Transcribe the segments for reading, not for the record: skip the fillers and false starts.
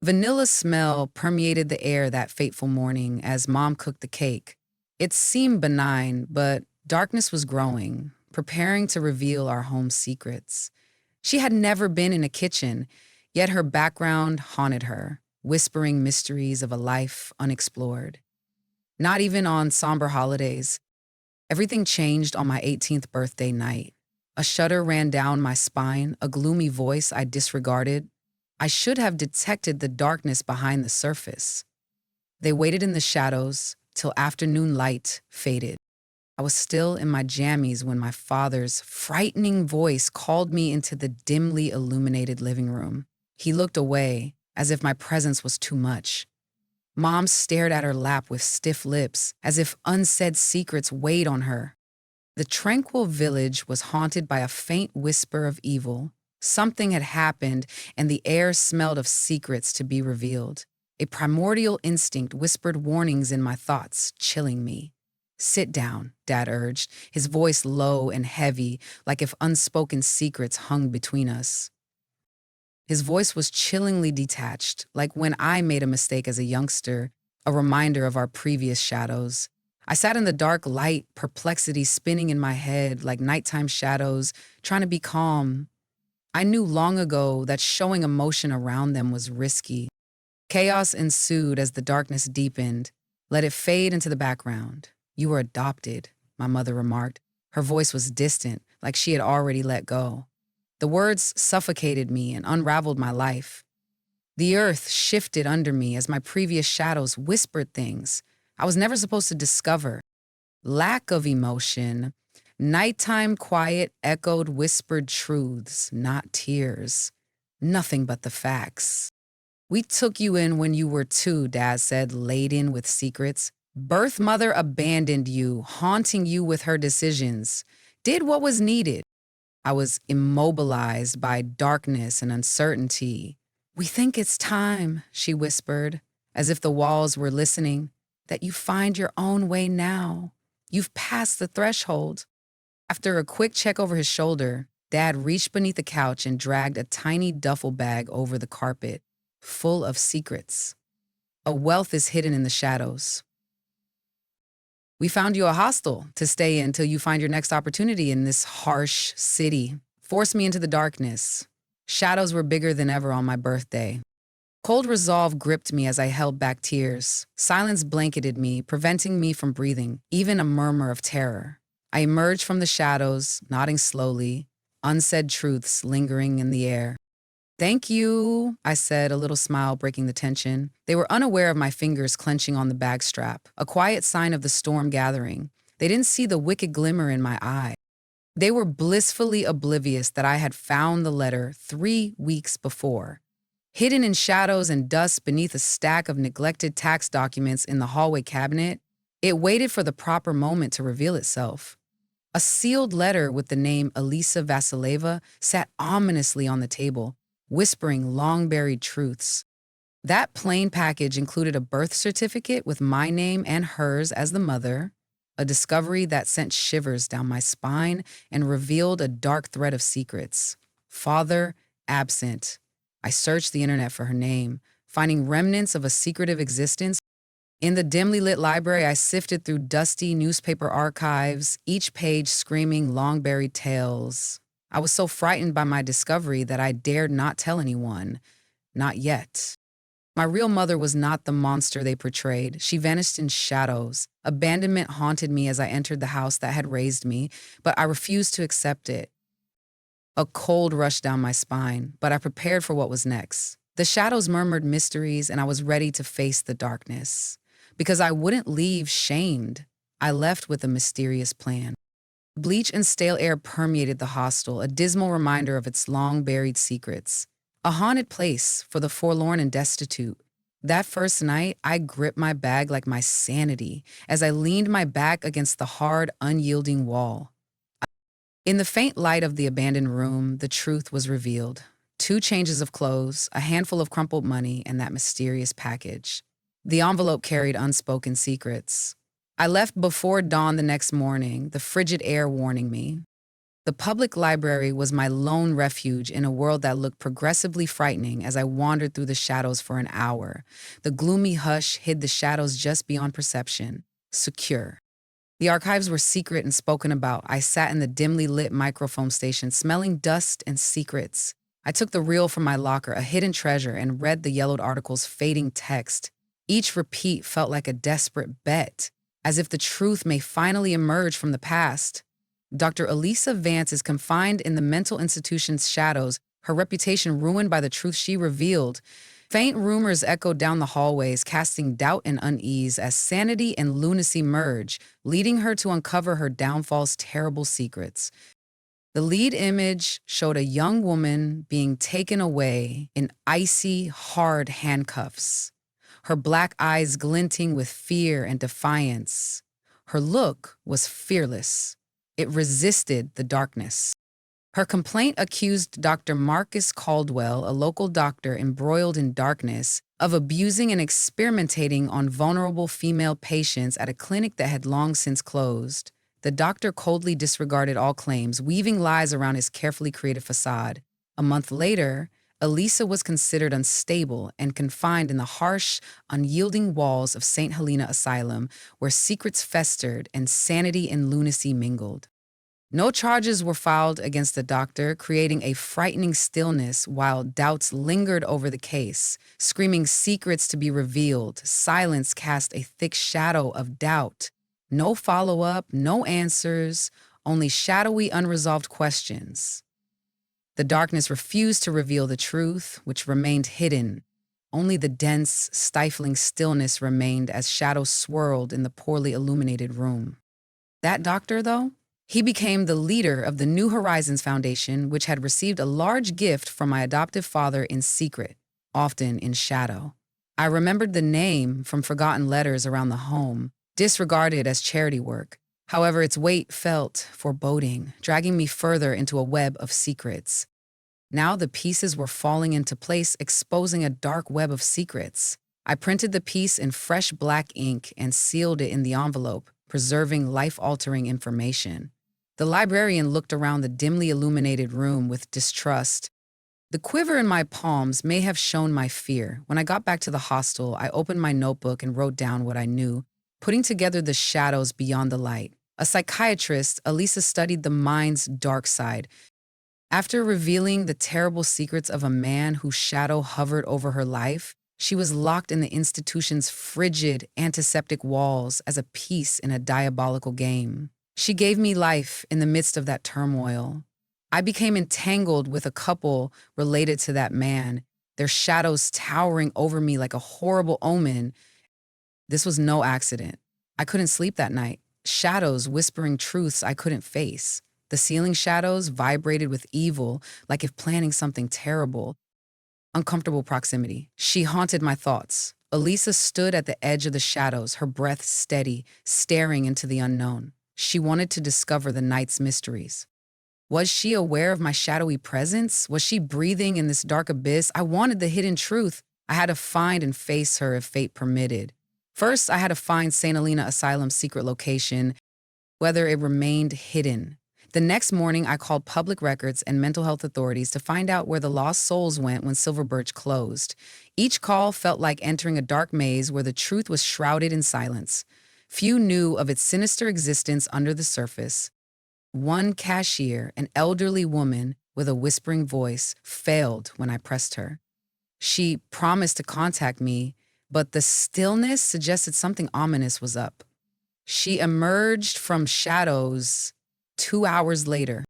Vanilla smell permeated the air that fateful morning as Mom cooked the cake. It seemed benign, but darkness was growing, preparing to reveal our home secrets. She had never been in a kitchen, yet her background haunted her, whispering mysteries of a life unexplored. Not even on somber holidays. Everything changed on my 18th birthday night. A shudder ran down my spine, a gloomy voice I disregarded. I should have detected the darkness behind the surface. They waited in the shadows till afternoon light faded. I was still in my jammies when my father's frightening voice called me into the dimly illuminated living room. He looked away, as if my presence was too much. Mom stared at her lap with stiff lips, as if unsaid secrets weighed on her. The tranquil village was haunted by a faint whisper of evil. Something had happened, and the air smelled of secrets to be revealed. A primordial instinct whispered warnings in my thoughts, chilling me. "Sit down," Dad urged, his voice low and heavy, like if unspoken secrets hung between us. His voice was chillingly detached, like when I made a mistake as a youngster, a reminder of our previous shadows. I sat in the dark light, perplexity spinning in my head like nighttime shadows, trying to be calm. I knew long ago that showing emotion around them was risky. Chaos ensued as the darkness deepened. Let it fade into the background. "You were adopted," my mother remarked. Her voice was distant, like she had already let go. The words suffocated me and unraveled my life. The earth shifted under me as my previous shadows whispered things I was never supposed to discover. Lack of emotion. Nighttime quiet echoed whispered truths, not tears. Nothing but the facts. "We took you in when you were 2, Dad said, laden with secrets. Birth mother abandoned you, haunting you with her decisions. Did what was needed." I was immobilized by darkness and uncertainty. "We think it's time," she whispered, as if the walls were listening, "that you find your own way now. You've passed the threshold." After a quick check over his shoulder, Dad reached beneath the couch and dragged a tiny duffel bag over the carpet, full of secrets. "A wealth is hidden in the shadows. We found you a hostel to stay in till you find your next opportunity in this harsh city. Forced me into the darkness. Shadows were bigger than ever on my birthday. Cold resolve gripped me as I held back tears. Silence blanketed me, preventing me from breathing, even a murmur of terror. I emerged from the shadows, nodding slowly, unsaid truths lingering in the air. "Thank you," I said, a little smile breaking the tension. They were unaware of my fingers clenching on the bag strap, a quiet sign of the storm gathering. They didn't see the wicked glimmer in my eye. They were blissfully oblivious that I had found the letter 3 weeks before. Hidden in shadows and dust beneath a stack of neglected tax documents in the hallway cabinet, it waited for the proper moment to reveal itself. A sealed letter with the name Alisa Vasileva sat ominously on the table, whispering long-buried truths. That plain package included a birth certificate with my name and hers as the mother, a discovery that sent shivers down my spine and revealed a dark thread of secrets. Father absent. I searched the internet for her name, finding remnants of a secretive existence. In the dimly lit library, I sifted through dusty newspaper archives, each page screaming long-buried tales. I was so frightened by my discovery that I dared not tell anyone. Not yet. My real mother was not the monster they portrayed. She vanished in shadows. Abandonment haunted me as I entered the house that had raised me, but I refused to accept it. A cold rushed down my spine, but I prepared for what was next. The shadows murmured mysteries, and I was ready to face the darkness. Because I wouldn't leave shamed, I left with a mysterious plan. Bleach and stale air permeated the hostel, a dismal reminder of its long-buried secrets. A haunted place for the forlorn and destitute. That first night, I gripped my bag like my sanity as I leaned my back against the hard, unyielding wall. In the faint light of the abandoned room, the truth was revealed. 2 changes of clothes, a handful of crumpled money, and that mysterious package. The envelope carried unspoken secrets. I left before dawn the next morning, the frigid air warning me. The public library was my lone refuge in a world that looked progressively frightening as I wandered through the shadows for an hour. The gloomy hush hid the shadows just beyond perception. Secure. The archives were secret and spoken about. I sat in the dimly lit microphone station, smelling dust and secrets. I took the reel from my locker, a hidden treasure, and read the yellowed article's fading text. Each repeat felt like a desperate bet, as if the truth may finally emerge from the past. Dr. Alisa Vance is confined in the mental institution's shadows, her reputation ruined by the truth she revealed. Faint rumors echoed down the hallways, casting doubt and unease as sanity and lunacy merge, leading her to uncover her downfall's terrible secrets. The lead image showed a young woman being taken away in icy, hard handcuffs, her black eyes glinting with fear and defiance. Her look was fearless. It resisted the darkness. Her complaint accused Dr. Marcus Caldwell, a local doctor embroiled in darkness, of abusing and experimenting on vulnerable female patients at a clinic that had long since closed. The doctor coldly disregarded all claims, weaving lies around his carefully created facade. A month later, Alisa was considered unstable and confined in the harsh, unyielding walls of St. Helena Asylum, where secrets festered and sanity and lunacy mingled. No charges were filed against the doctor, creating a frightening stillness while doubts lingered over the case. Screaming secrets to be revealed, silence cast a thick shadow of doubt. No follow-up, no answers, only shadowy, unresolved questions. The darkness refused to reveal the truth, which remained hidden. Only the dense, stifling stillness remained as shadows swirled in the poorly illuminated room. That doctor, though? He became the leader of the New Horizons Foundation, which had received a large gift from my adoptive father in secret, often in shadow. I remembered the name from forgotten letters around the home, disregarded as charity work. However, its weight felt foreboding, dragging me further into a web of secrets. Now the pieces were falling into place, exposing a dark web of secrets. I printed the piece in fresh black ink and sealed it in the envelope, preserving life-altering information. The librarian looked around the dimly illuminated room with distrust. The quiver in my palms may have shown my fear. When I got back to the hostel, I opened my notebook and wrote down what I knew, putting together the shadows beyond the light. A psychiatrist, Alisa studied the mind's dark side. After revealing the terrible secrets of a man whose shadow hovered over her life, she was locked in the institution's frigid, antiseptic walls as a piece in a diabolical game. She gave me life in the midst of that turmoil. I became entangled with a couple related to that man, their shadows towering over me like a horrible omen. This was no accident. I couldn't sleep that night. Shadows whispering truths I couldn't face. The ceiling shadows vibrated with evil, like if planning something terrible. Uncomfortable proximity. She haunted my thoughts. Alisa stood at the edge of the shadows, her breath steady, staring into the unknown. She wanted to discover the night's mysteries. Was she aware of my shadowy presence? Was she breathing in this dark abyss? I wanted the hidden truth. I had to find and face her if fate permitted. First, I had to find St. Helena Asylum's secret location, whether it remained hidden. The next morning, I called public records and mental health authorities to find out where the lost souls went when Silver Birch closed. Each call felt like entering a dark maze where the truth was shrouded in silence. Few knew of its sinister existence under the surface. One cashier, an elderly woman with a whispering voice, failed when I pressed her. She promised to contact me, but the stillness suggested something ominous was up. She emerged from shadows 2 hours later.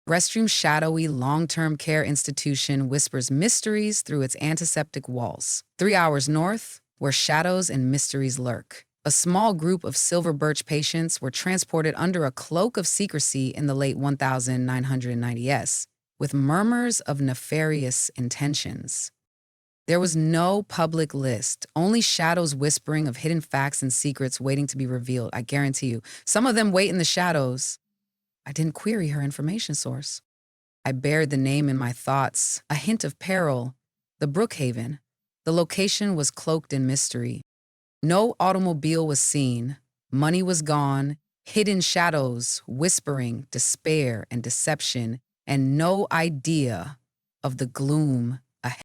Restroom shadowy long-term care institution whispers mysteries through its antiseptic walls. 3 hours north, where shadows and mysteries lurk. A small group of Silver Birch patients were transported under a cloak of secrecy in the late 1990s, with murmurs of nefarious intentions. There was no public list, only shadows whispering of hidden facts and secrets waiting to be revealed, I guarantee you. Some of them wait in the shadows. I didn't query her information source. I buried the name in my thoughts, a hint of peril, the Brookhaven. The location was cloaked in mystery. No automobile was seen, money was gone, hidden shadows, whispering despair and deception, and no idea of the gloom ahead.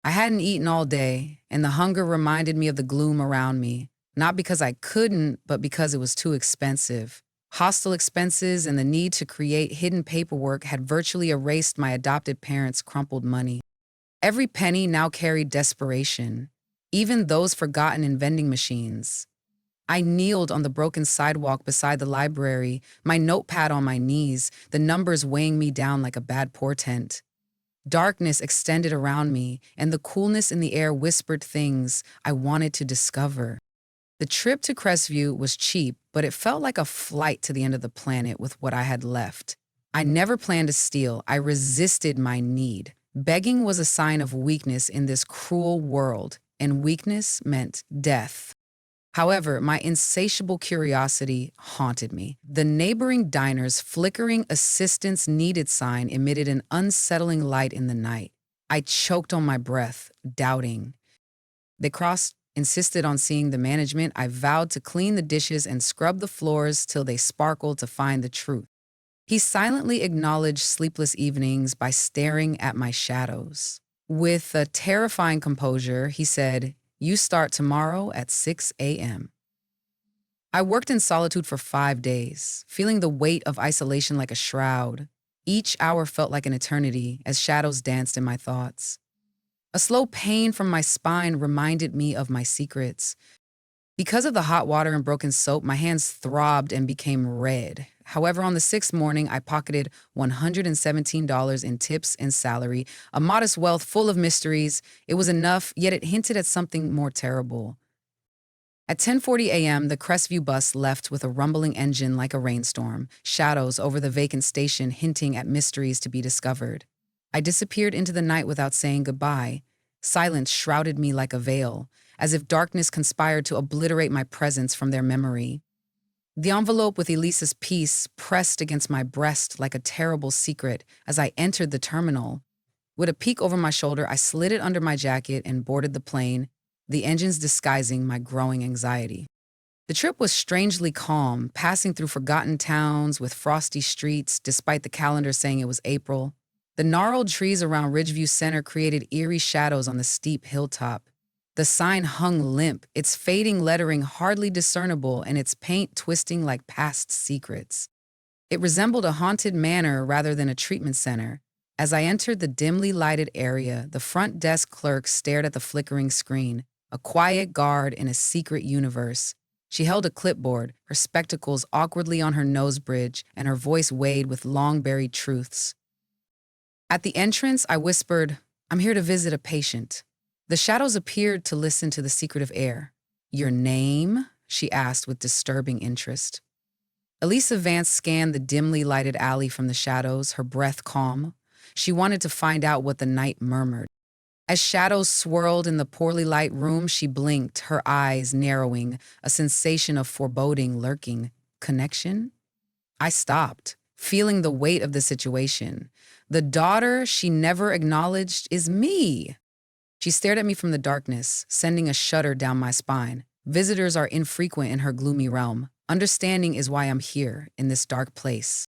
I hadn't eaten all day, and the hunger reminded me of the gloom around me, not because I couldn't, but because it was too expensive. Hostel expenses and the need to create hidden paperwork had virtually erased my adopted parents' crumpled money. Every penny now carried desperation, even those forgotten in vending machines. I kneeled on the broken sidewalk beside the library, my notepad on my knees, the numbers weighing me down like a bad portent. Darkness extended around me, and the coolness in the air whispered things I wanted to discover. The trip to Crestview was cheap, but it felt like a flight to the end of the planet with what I had left. I never planned to steal. I resisted my need. Begging was a sign of weakness in this cruel world, and weakness meant death. However, my insatiable curiosity haunted me. The neighboring diner's flickering assistance needed sign emitted an unsettling light in the night. I choked on my breath, doubting. They crossed, insisted on seeing the management. I vowed to clean the dishes and scrub the floors till they sparkled to find the truth. He silently acknowledged sleepless evenings by staring at my shadows. With a terrifying composure, he said, "You start tomorrow at 6 a.m." I worked in solitude for 5 days, feeling the weight of isolation like a shroud. Each hour felt like an eternity as shadows danced in my thoughts. A slow pain from my spine reminded me of my secrets. Because of the hot water and broken soap, my hands throbbed and became red. However, on the sixth morning, I pocketed $117 in tips and salary, a modest wealth full of mysteries. It was enough, yet it hinted at something more terrible. At 10:40 a.m., the Crestview bus left with a rumbling engine like a rainstorm, shadows over the vacant station hinting at mysteries to be discovered. I disappeared into the night without saying goodbye. Silence shrouded me like a veil, as if darkness conspired to obliterate my presence from their memory. The envelope with Elisa's piece pressed against my breast like a terrible secret as I entered the terminal. With a peek over my shoulder, I slid it under my jacket and boarded the plane, the engines disguising my growing anxiety. The trip was strangely calm, passing through forgotten towns with frosty streets, despite the calendar saying it was April. The gnarled trees around Ridgeview Center created eerie shadows on the steep hilltop. The sign hung limp, its fading lettering hardly discernible and its paint twisting like past secrets. It resembled a haunted manor rather than a treatment center. As I entered the dimly lighted area, the front desk clerk stared at the flickering screen, a quiet guard in a secret universe. She held a clipboard, her spectacles awkwardly on her nose bridge, and her voice weighed with long-buried truths. At the entrance, I whispered, "I'm here to visit a patient." The shadows appeared to listen to the secretive air. "Your name?" she asked with disturbing interest. Alisa Vance scanned the dimly lighted alley from the shadows, her breath calm. She wanted to find out what the night murmured. As shadows swirled in the poorly lit room, she blinked, her eyes narrowing, a sensation of foreboding lurking. Connection? I stopped, feeling the weight of the situation. The daughter she never acknowledged is me. She stared at me from the darkness, sending a shudder down my spine. Visitors are infrequent in her gloomy realm. Understanding is why I'm here, in this dark place.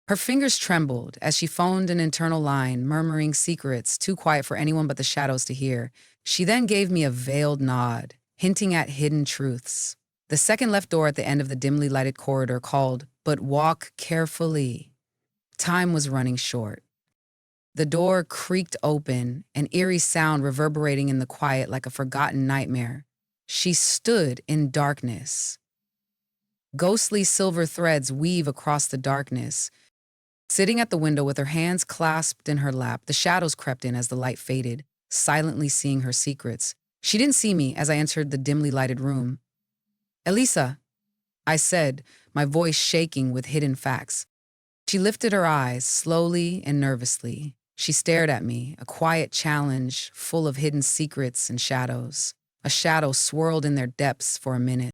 Her fingers trembled as she phoned an internal line, murmuring secrets too quiet for anyone but the shadows to hear. She then gave me a veiled nod, hinting at hidden truths. The second left door at the end of the dimly lighted corridor called, "But walk carefully." Time was running short. The door creaked open, an eerie sound reverberating in the quiet like a forgotten nightmare. She stood in darkness. Ghostly silver threads weave across the darkness. Sitting at the window with her hands clasped in her lap, the shadows crept in as the light faded, silently seeing her secrets. She didn't see me as I entered the dimly lighted room. "Alisa," I said, my voice shaking with hidden facts. She lifted her eyes, slowly and nervously. She stared at me, a quiet challenge full of hidden secrets and shadows. A shadow swirled in their depths for a minute.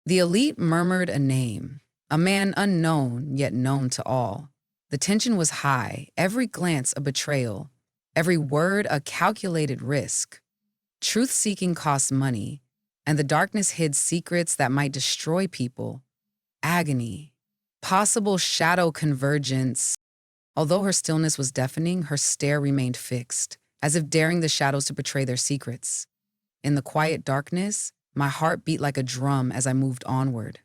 The elite murmured a name, a man unknown yet known to all. The tension was high, every glance a betrayal, every word a calculated risk. Truth-seeking costs money, and the darkness hid secrets that might destroy people. Agony, Possible shadow convergence. Although her stillness was deafening, her stare remained fixed, as if daring the shadows to betray their secrets. In the quiet darkness, my heart beat like a drum as I moved onward.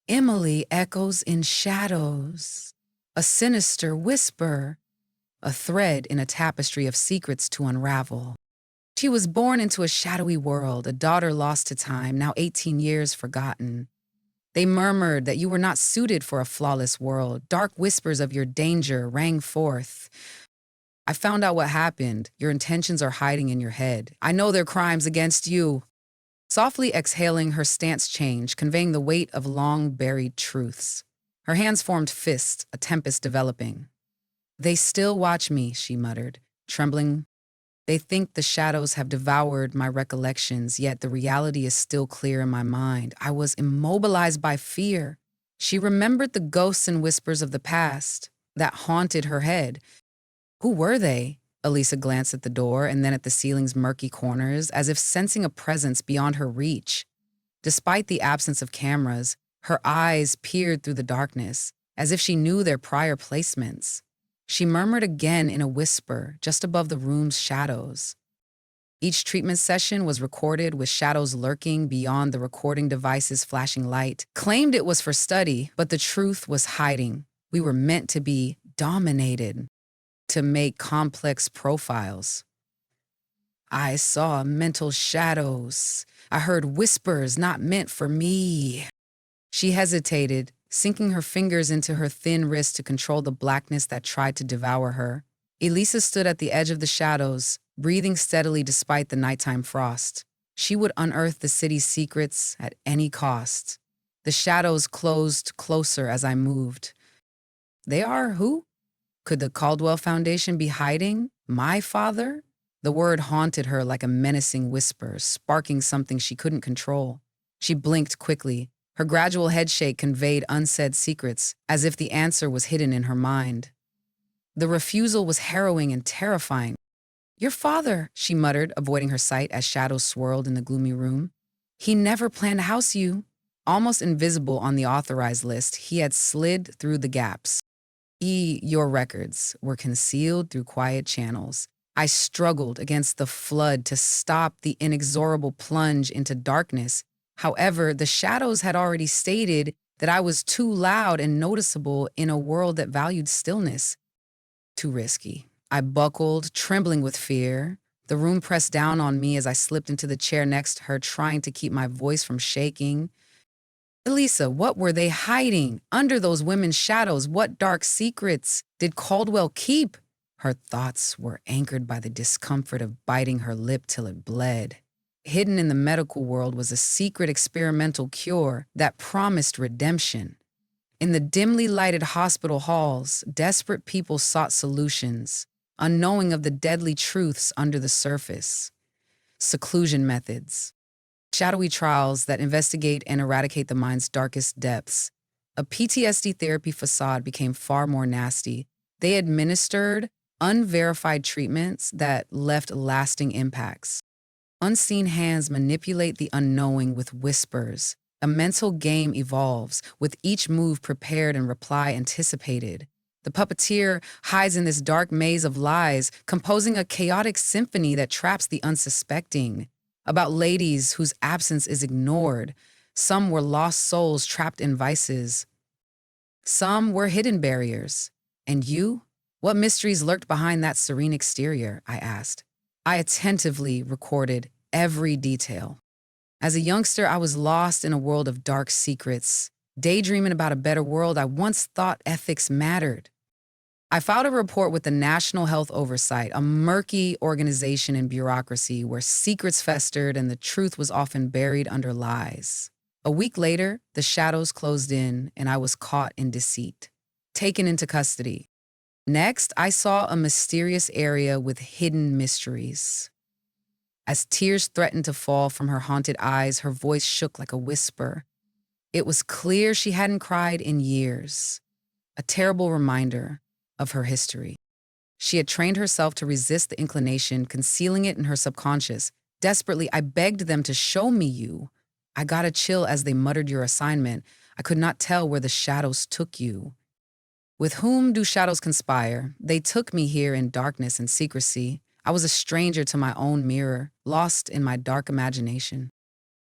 Emily echoes in shadows, a sinister whisper, a thread in a tapestry of secrets to unravel. She was born into a shadowy world, a daughter lost to time, now 18 years forgotten. They murmured that you were not suited for a flawless world. Dark whispers of your danger rang forth. I found out what happened. Your intentions are hiding in your head. I know their crimes against you. Softly exhaling, her stance changed, conveying the weight of long-buried truths. Her hands formed fists, a tempest developing. They still watch me, she muttered, trembling. They think the shadows have devoured my recollections, yet the reality is still clear in my mind. I was immobilized by fear. She remembered the ghosts and whispers of the past that haunted her head. Who were they? Alisa glanced at the door and then at the ceiling's murky corners, as if sensing a presence beyond her reach. Despite the absence of cameras, her eyes peered through the darkness, as if she knew their prior placements. She murmured again in a whisper, just above the room's shadows. Each treatment session was recorded with shadows lurking beyond the recording device's flashing light. Claimed it was for study, but the truth was hiding. We were meant to be dominated, to make complex profiles. I saw mental shadows. I heard whispers not meant for me. She hesitated, sinking her fingers into her thin wrist to control the blackness that tried to devour her. Alisa stood at the edge of the shadows, breathing steadily despite the nighttime frost. She would unearth the city's secrets at any cost. The shadows closed closer as I moved. They are who? Could the Caldwell Foundation be hiding my father? The word haunted her like a menacing whisper, sparking something she couldn't control. She blinked quickly. Her gradual headshake conveyed unsaid secrets, as if the answer was hidden in her mind. The refusal was harrowing and terrifying. Your father, she muttered, avoiding her sight as shadows swirled in the gloomy room. He never planned to house you. Almost invisible on the authorized list, he had slid through the gaps. Your records were concealed through quiet channels. I struggled against the flood to stop the inexorable plunge into darkness. However, the shadows had already stated that I was too loud and noticeable in a world that valued stillness. Too risky. I buckled, trembling with fear. The room pressed down on me as I slipped into the chair next to her, trying to keep my voice from shaking. Alisa, what were they hiding under those women's shadows? What dark secrets did Caldwell keep? Her thoughts were anchored by the discomfort of biting her lip till it bled. Hidden in the medical world was a secret experimental cure that promised redemption. In the dimly lighted hospital halls, desperate people sought solutions, unknowing of the deadly truths under the surface. Seclusion methods. Shadowy trials that investigate and eradicate the mind's darkest depths. A PTSD therapy facade became far more nasty. They administered unverified treatments that left lasting impacts. Unseen hands manipulate the unknowing with whispers. A mental game evolves, with each move prepared and reply anticipated. The puppeteer hides in this dark maze of lies, composing a chaotic symphony that traps the unsuspecting. About ladies whose absence is ignored. Some were lost souls trapped in vices. Some were hidden barriers. And you? What mysteries lurked behind that serene exterior? I asked. I attentively recorded every detail. As a youngster, I was lost in a world of dark secrets, daydreaming about a better world I once thought ethics mattered. I filed a report with the National Health Oversight, a murky organization in bureaucracy where secrets festered and the truth was often buried under lies. A week later, the shadows closed in and I was caught in deceit, taken into custody. Next, I saw a mysterious area with hidden mysteries. As tears threatened to fall from her haunted eyes, her voice shook like a whisper. It was clear she hadn't cried in years, a terrible reminder of her history. She had trained herself to resist the inclination, concealing it in her subconscious. Desperately, I begged them to show me you. I got a chill as they muttered your assignment. I could not tell where the shadows took you. With whom do shadows conspire? They took me here in darkness and secrecy. I was a stranger to my own mirror, lost in my dark imagination.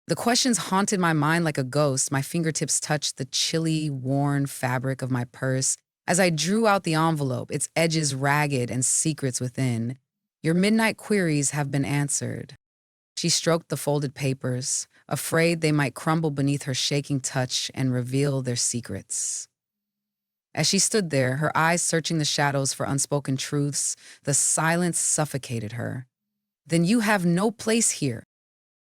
The questions haunted my mind like a ghost. My fingertips touched the chilly, worn fabric of my purse as I drew out the envelope, its edges ragged and secrets within. Your midnight queries have been answered. She stroked the folded papers, afraid they might crumble beneath her shaking touch and reveal their secrets. As she stood there, her eyes searching the shadows for unspoken truths, the silence suffocated her. Then you have no place here.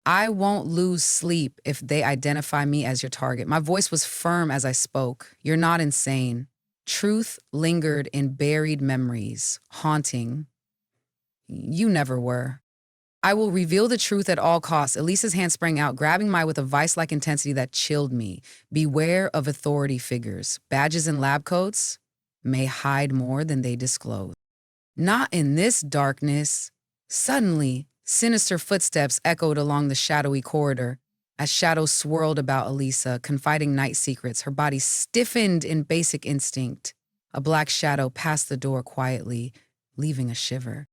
I won't lose sleep if they identify me as your target. My voice was firm as I spoke. You're not insane. Truth lingered in buried memories, haunting. You never were. I will reveal the truth at all costs. Elisa's hand sprang out, grabbing mine with a vice-like intensity that chilled me. Beware of authority figures. Badges and lab coats may hide more than they disclose. Not in this darkness. Suddenly, sinister footsteps echoed along the shadowy corridor. As shadows swirled about Alisa, confiding night secrets, her body stiffened in basic instinct. A black shadow passed the door quietly, leaving a shiver.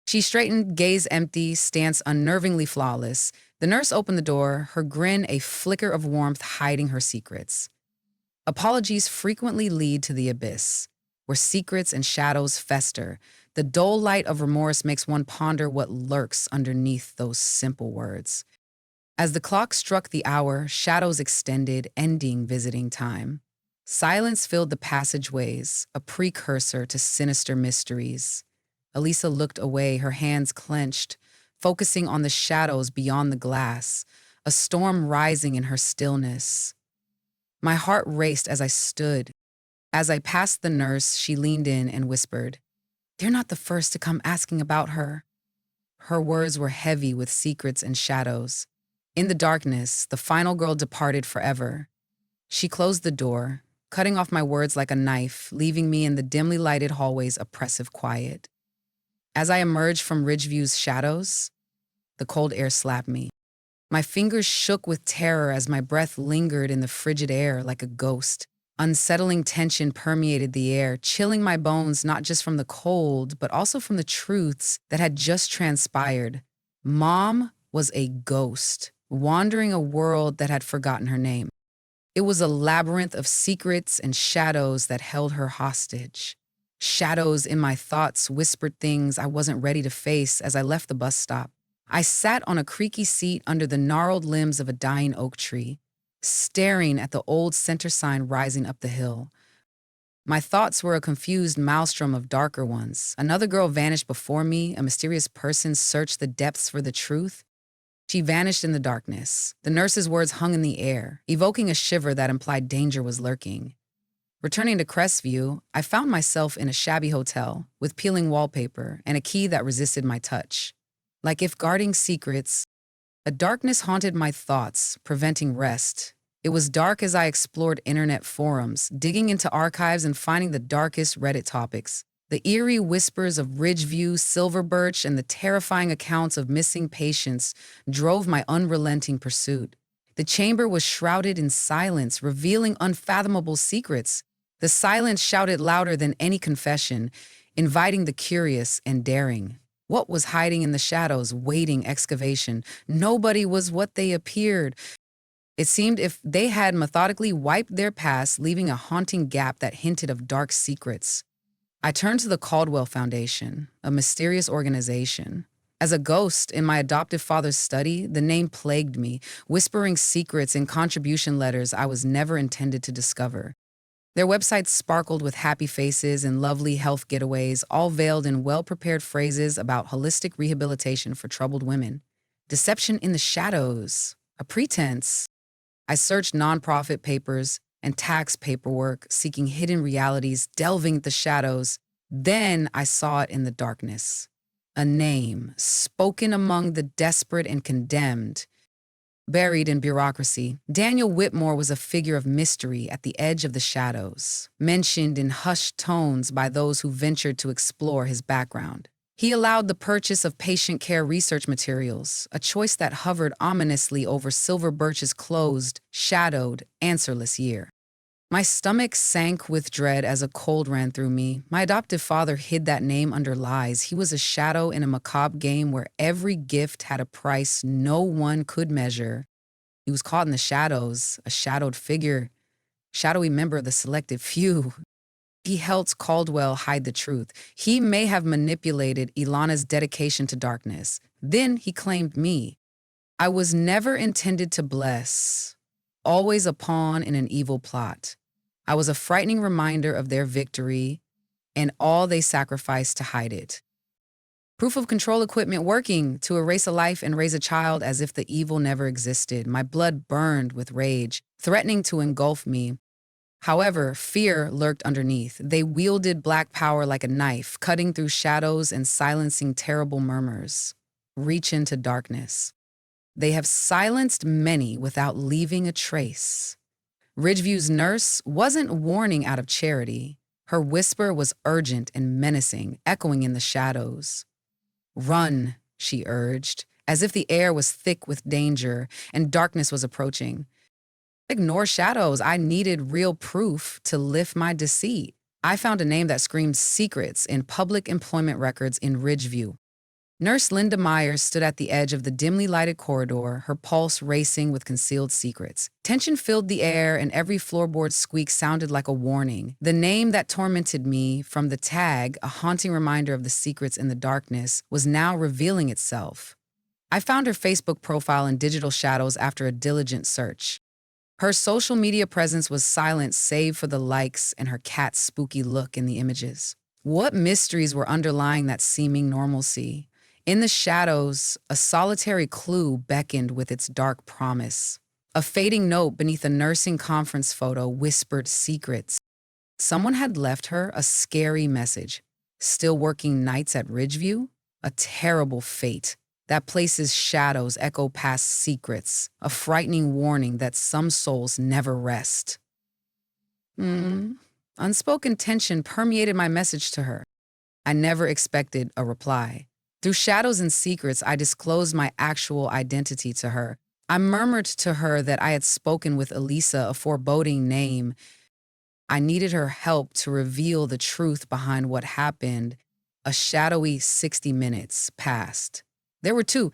She straightened, gaze empty, stance unnervingly flawless. The nurse opened the door, her grin a flicker of warmth hiding her secrets. Apologies frequently lead to the abyss, where secrets and shadows fester. The dull light of remorse makes one ponder what lurks underneath those simple words. As the clock struck the hour, shadows extended, ending visiting time. Silence filled the passageways, a precursor to sinister mysteries. Alisa looked away, her hands clenched, focusing on the shadows beyond the glass, a storm rising in her stillness. My heart raced as I stood. As I passed the nurse, she leaned in and whispered, "They're not the first to come asking about her." Her words were heavy with secrets and shadows. In the darkness, the final girl departed forever. She closed the door, cutting off my words like a knife, leaving me in the dimly lighted hallway's oppressive quiet. As I emerged from Ridgeview's shadows, the cold air slapped me. My fingers shook with terror as my breath lingered in the frigid air like a ghost. Unsettling tension permeated the air, chilling my bones not just from the cold, but also from the truths that had just transpired. Mom was a ghost, wandering a world that had forgotten her name. It was a labyrinth of secrets and shadows that held her hostage. Shadows in my thoughts whispered things I wasn't ready to face as I left the bus stop. I sat on a creaky seat under the gnarled limbs of a dying oak tree, staring at the old center sign rising up the hill. My thoughts were a confused maelstrom of darker ones. Another girl vanished before me, a mysterious person searched the depths for the truth. She vanished in the darkness. The nurse's words hung in the air, evoking a shiver that implied danger was lurking. Returning to Crestview, I found myself in a shabby hotel with peeling wallpaper and a key that resisted my touch. Like if guarding secrets, a darkness haunted my thoughts, preventing rest. It was dark as I explored internet forums, digging into archives and finding the darkest Reddit topics. The eerie whispers of Ridgeview, Silver Birch, and the terrifying accounts of missing patients drove my unrelenting pursuit. The chamber was shrouded in silence, revealing unfathomable secrets. The silence shouted louder than any confession, inviting the curious and daring. What was hiding in the shadows, waiting excavation? Nobody was what they appeared. It seemed if they had methodically wiped their past, leaving a haunting gap that hinted of dark secrets. I turned to the Caldwell Foundation, a mysterious organization. As a ghost in my adoptive father's study, the name plagued me, whispering secrets in contribution letters I was never intended to discover. Their website sparkled with happy faces and lovely health getaways, all veiled in well-prepared phrases about holistic rehabilitation for troubled women. Deception in the shadows, a pretense. I searched nonprofit papers and tax paperwork, seeking hidden realities, delving the shadows. Then I saw it in the darkness. A name, spoken among the desperate and condemned. Buried in bureaucracy, Daniel Whitmore was a figure of mystery at the edge of the shadows, mentioned in hushed tones by those who ventured to explore his background. He allowed the purchase of patient care research materials, a choice that hovered ominously over Silver Birch's closed, shadowed, answerless year. My stomach sank with dread as a cold ran through me. My adoptive father hid that name under lies. He was a shadow in a macabre game where every gift had a price no one could measure. He was caught in the shadows, a shadowed figure, shadowy member of the selected few. He helped Caldwell hide the truth. He may have manipulated Ilana's dedication to darkness. Then he claimed me. I was never intended to bless, always a pawn in an evil plot. I was a frightening reminder of their victory and all they sacrificed to hide it. Proof of control equipment working to erase a life and raise a child as if the evil never existed. My blood burned with rage, threatening to engulf me. However, fear lurked underneath. They wielded black power like a knife, cutting through shadows and silencing terrible murmurs. Reach into darkness. They have silenced many without leaving a trace. Ridgeview's nurse wasn't warning out of charity. Her whisper was urgent and menacing, echoing in the shadows. Run, she urged, as if the air was thick with danger and darkness was approaching. Ignore shadows. I needed real proof to lift my deceit. I found a name that screamed secrets in public employment records in Ridgeview. Nurse Linda Myers stood at the edge of the dimly lighted corridor, her pulse racing with concealed secrets. Tension filled the air, and every floorboard squeak sounded like a warning. The name that tormented me, from the tag, a haunting reminder of the secrets in the darkness, was now revealing itself. I found her Facebook profile in digital shadows after a diligent search. Her social media presence was silent save for the likes and her cat's spooky look in the images. What mysteries were underlying that seeming normalcy? In the shadows, a solitary clue beckoned with its dark promise. A fading note beneath a nursing conference photo whispered secrets. Someone had left her a scary message. Still working nights at Ridgeview? A terrible fate. That place's shadows echo past secrets, a frightening warning that some souls never rest. Unspoken tension permeated my message to her. I never expected a reply. Through shadows and secrets, I disclosed my actual identity to her. I murmured to her that I had spoken with Alisa, a foreboding name. I needed her help to reveal the truth behind what happened. A shadowy 60 minutes passed. There were two.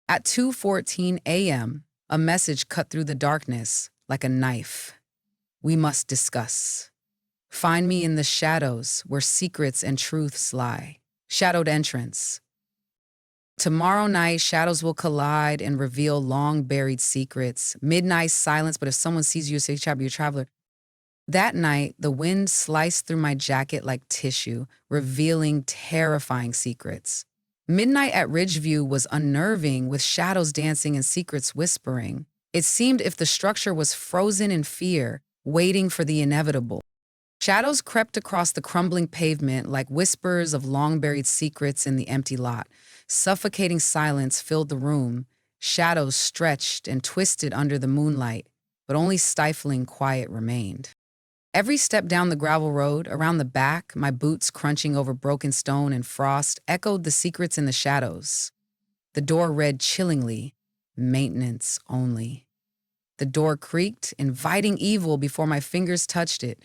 At 2:14 a.m., a message cut through the darkness like a knife. We must discuss. Find me in the shadows where secrets and truths lie. Shadowed entrance. Tomorrow night, shadows will collide and reveal long-buried secrets. Midnight silence, but if someone sees you, say, "You're a traveler." That night, the wind sliced through my jacket like tissue, revealing terrifying secrets. Midnight at Ridgeview was unnerving, with shadows dancing and secrets whispering. It seemed if the structure was frozen in fear, waiting for the inevitable. Shadows crept across the crumbling pavement like whispers of long-buried secrets in the empty lot. Suffocating silence filled the room. Shadows stretched and twisted under the moonlight, but only stifling quiet remained. Every step down the gravel road, around the back, my boots crunching over broken stone and frost, echoed the secrets in the shadows. The door read chillingly, "Maintenance only." The door creaked, inviting evil before my fingers touched it.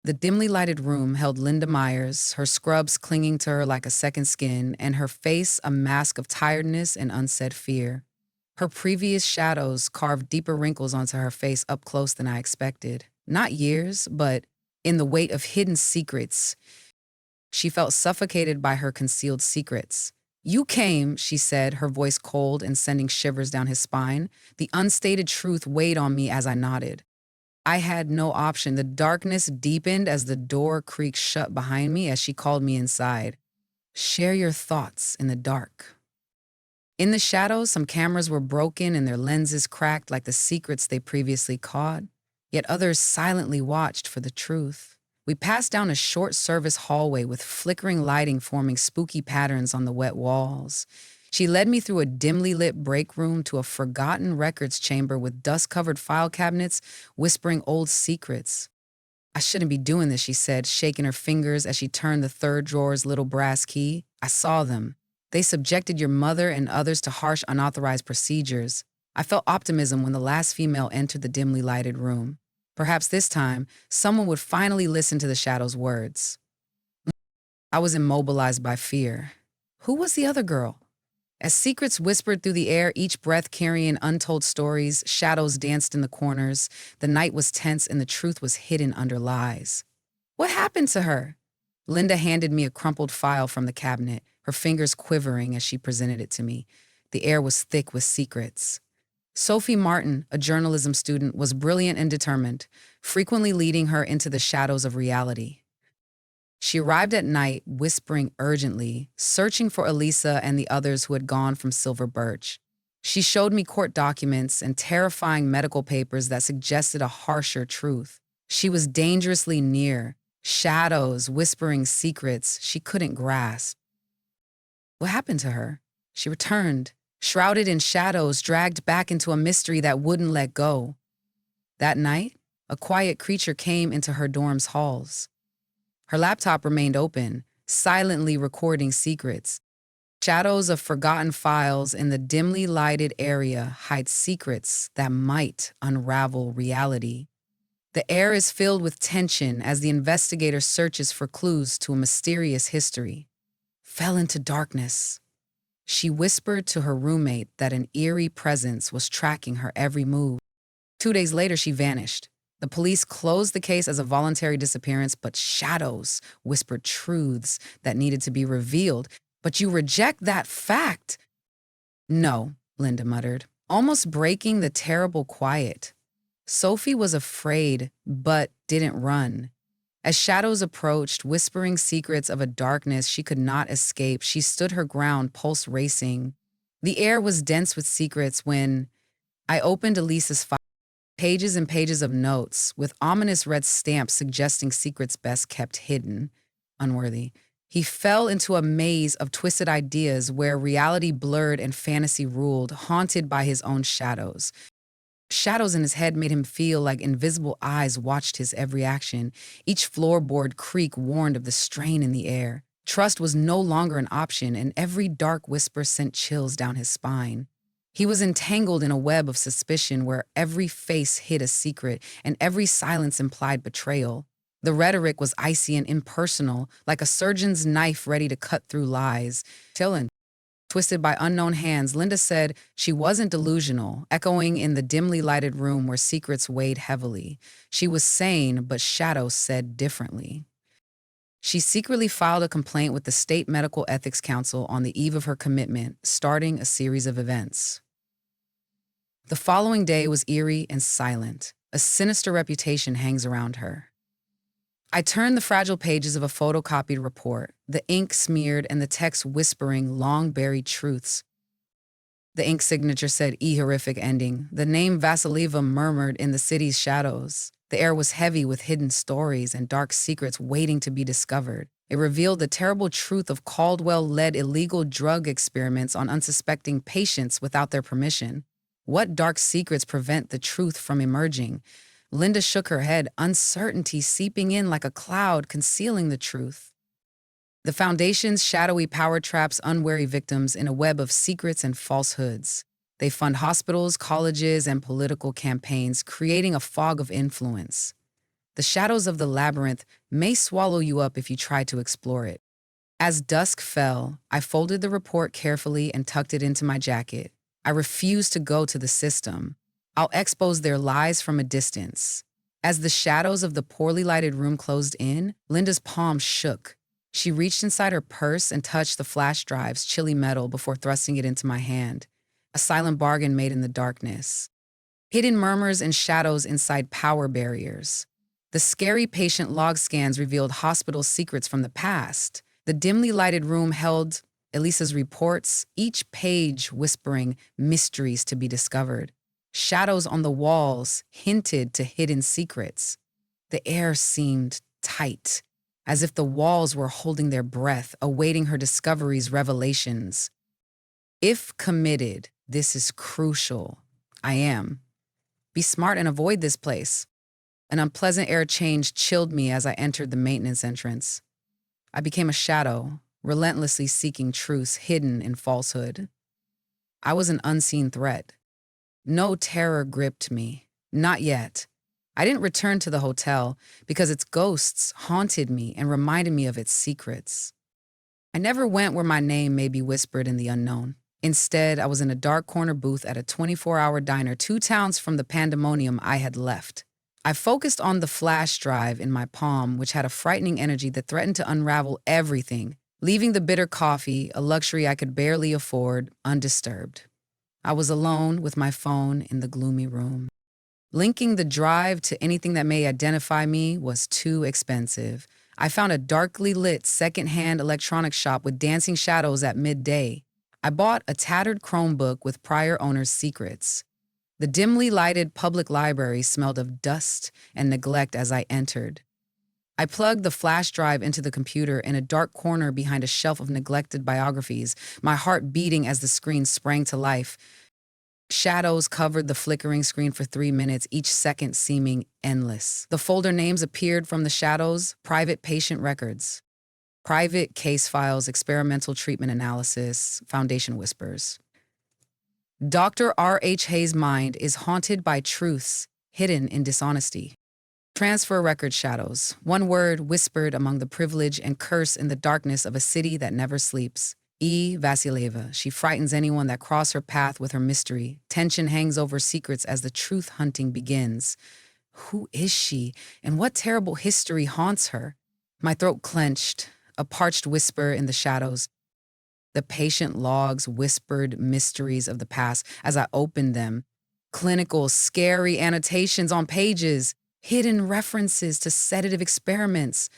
The dimly lighted room held Linda Myers, her scrubs clinging to her like a second skin, and her face a mask of tiredness and unsaid fear. Her previous shadows carved deeper wrinkles onto her face up close than I expected. Not years, but in the weight of hidden secrets. She felt suffocated by her concealed secrets. "You came," she said, her voice cold and sending shivers down his spine. The unstated truth weighed on me as I nodded. I had no option. The darkness deepened as the door creaked shut behind me as she called me inside. "Share your thoughts in the dark." In the shadows, some cameras were broken and their lenses cracked like the secrets they previously caught. Yet others silently watched for the truth. We passed down a short service hallway with flickering lighting forming spooky patterns on the wet walls. She led me through a dimly lit break room to a forgotten records chamber with dust-covered file cabinets whispering old secrets. "I shouldn't be doing this," she said, shaking her fingers as she turned the third drawer's little brass key. "I saw them. They subjected your mother and others to harsh, unauthorized procedures." I felt optimism when the last female entered the dimly lighted room. Perhaps this time, someone would finally listen to the shadow's words. I was immobilized by fear. Who was the other girl? As secrets whispered through the air, each breath carrying untold stories, shadows danced in the corners. The night was tense and the truth was hidden under lies. What happened to her? Linda handed me a crumpled file from the cabinet, her fingers quivering as she presented it to me. The air was thick with secrets. Sophie Martin, a journalism student, was brilliant and determined, frequently leading her into the shadows of reality. She arrived at night, whispering urgently, searching for Alisa and the others who had gone from Silver Birch. She showed me court documents and terrifying medical papers that suggested a harsher truth. She was dangerously near, shadows whispering secrets she couldn't grasp. What happened to her? She returned, shrouded in shadows, dragged back into a mystery that wouldn't let go. That night, a quiet creature came into her dorm's halls. Her laptop remained open, silently recording secrets. Shadows of forgotten files in the dimly lighted area hide secrets that might unravel reality. The air is filled with tension as the investigator searches for clues to a mysterious history. Fell into darkness. She whispered to her roommate that an eerie presence was tracking her every move. 2 days later, she vanished. The police closed the case as a voluntary disappearance, but shadows whispered truths that needed to be revealed. But you reject that fact. No, Linda muttered, almost breaking the terrible quiet. Sophie was afraid, but didn't run. As shadows approached, whispering secrets of a darkness she could not escape, she stood her ground, pulse racing. The air was dense with secrets when I opened Elisa's file. Pages and pages of notes, with ominous red stamps suggesting secrets best kept hidden. Unworthy. He fell into a maze of twisted ideas where reality blurred and fantasy ruled, haunted by his own shadows. Shadows in his head made him feel like invisible eyes watched his every action. Each floorboard creak warned of the strain in the air. Trust was no longer an option, and every dark whisper sent chills down his spine. He was entangled in a web of suspicion where every face hid a secret and every silence implied betrayal. The rhetoric was icy and impersonal, like a surgeon's knife ready to cut through lies. Chillin'. Twisted by unknown hands, Linda said she wasn't delusional, echoing in the dimly lighted room where secrets weighed heavily. She was sane, but shadows said differently. She secretly filed a complaint with the State Medical Ethics Council on the eve of her commitment, starting a series of events. The following day was eerie and silent. A sinister reputation hangs around her. I turned the fragile pages of a photocopied report, the ink smeared and the text whispering long-buried truths. The ink signature said horrific ending. The name Vasileva murmured in the city's shadows. The air was heavy with hidden stories and dark secrets waiting to be discovered. It revealed the terrible truth of Caldwell-led illegal drug experiments on unsuspecting patients without their permission. What dark secrets prevent the truth from emerging? Linda shook her head, uncertainty seeping in like a cloud, concealing the truth. The Foundation's shadowy power traps unwary victims in a web of secrets and falsehoods. They fund hospitals, colleges, and political campaigns, creating a fog of influence. The shadows of the labyrinth may swallow you up if you try to explore it. As dusk fell, I folded the report carefully and tucked it into my jacket. I refused to go to the system. I'll expose their lies from a distance. As the shadows of the poorly lighted room closed in, Linda's palm shook. She reached inside her purse and touched the flash drive's chilly metal before thrusting it into my hand. A silent bargain made in the darkness. Hidden murmurs and shadows inside power barriers. The scary patient log scans revealed hospital secrets from the past. The dimly lighted room held Elisa's reports, each page whispering mysteries to be discovered. Shadows on the walls hinted to hidden secrets. The air seemed tight, as if the walls were holding their breath, awaiting her discovery's revelations. If committed, this is crucial. I am. Be smart and avoid this place. An unpleasant air change chilled me as I entered the maintenance entrance. I became a shadow, relentlessly seeking truths hidden in falsehood. I was an unseen threat. No terror gripped me. Not yet. I didn't return to the hotel because its ghosts haunted me and reminded me of its secrets. I never went where my name may be whispered in the unknown. Instead, I was in a dark corner booth at a 24-hour diner 2 towns from the pandemonium I had left. I focused on the flash drive in my palm, which had a frightening energy that threatened to unravel everything, leaving the bitter coffee, a luxury I could barely afford, undisturbed. I was alone with my phone in the gloomy room. Linking the drive to anything that may identify me was too expensive. I found a darkly lit second-hand electronics shop with dancing shadows at midday. I bought a tattered Chromebook with prior owner's secrets. The dimly lighted public library smelled of dust and neglect as I entered. I plugged the flash drive into the computer in a dark corner behind a shelf of neglected biographies, my heart beating as the screen sprang to life. Shadows covered the flickering screen for 3 minutes, each second seeming endless. The folder names appeared from the shadows: private patient records, private case files, experimental treatment analysis, foundation whispers. Dr. R.H. Hayes' mind is haunted by truths hidden in dishonesty. Transfer record shadows, one word whispered among the privilege and curse in the darkness of a city that never sleeps. Vasileva. She frightens anyone that cross her path with her mystery. Tension hangs over secrets as the truth hunting begins. Who is she, and what terrible history haunts her? My throat clenched, a parched whisper in the shadows. The patient logs whispered mysteries of the past as I opened them. Clinical, scary annotations on pages, hidden references to sedative experiments.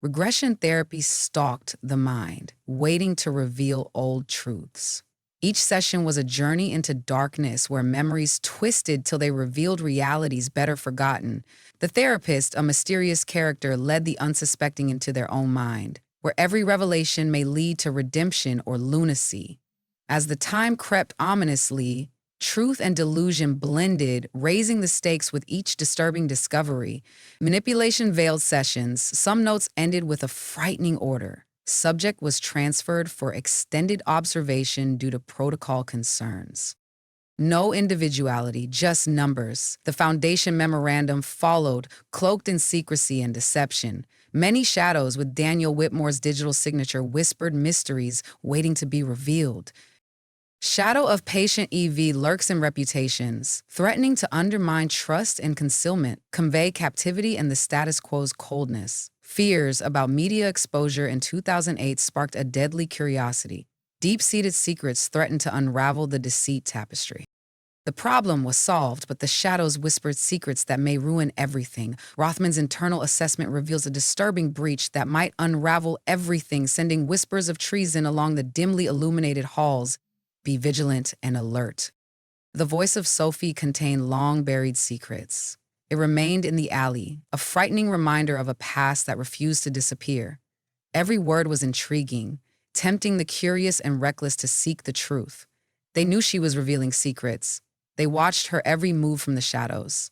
Regression therapy stalked the mind, waiting to reveal old truths. Each session was a journey into darkness where memories twisted till they revealed realities better forgotten. The therapist, a mysterious character, led the unsuspecting into their own mind, where every revelation may lead to redemption or lunacy. As the time crept ominously, truth and delusion blended, raising the stakes with each disturbing discovery. Manipulation-veiled sessions, some notes ended with a frightening order. Subject was transferred for extended observation due to protocol concerns. No individuality, just numbers. The foundation memorandum followed, cloaked in secrecy and deception. Many shadows with Daniel Whitmore's digital signature whispered mysteries waiting to be revealed. Shadow of patient EV lurks in reputations, threatening to undermine trust and concealment, convey captivity and the status quo's coldness. Fears about media exposure in 2008 sparked a deadly curiosity. Deep-seated secrets threatened to unravel the deceit tapestry. The problem was solved, but the shadows whispered secrets that may ruin everything. Rothman's internal assessment reveals a disturbing breach that might unravel everything, sending whispers of treason along the dimly illuminated halls. Be vigilant and alert. The voice of Sophie contained long-buried secrets. It remained in the alley, a frightening reminder of a past that refused to disappear. Every word was intriguing, tempting the curious and reckless to seek the truth. They knew she was revealing secrets. They watched her every move from the shadows.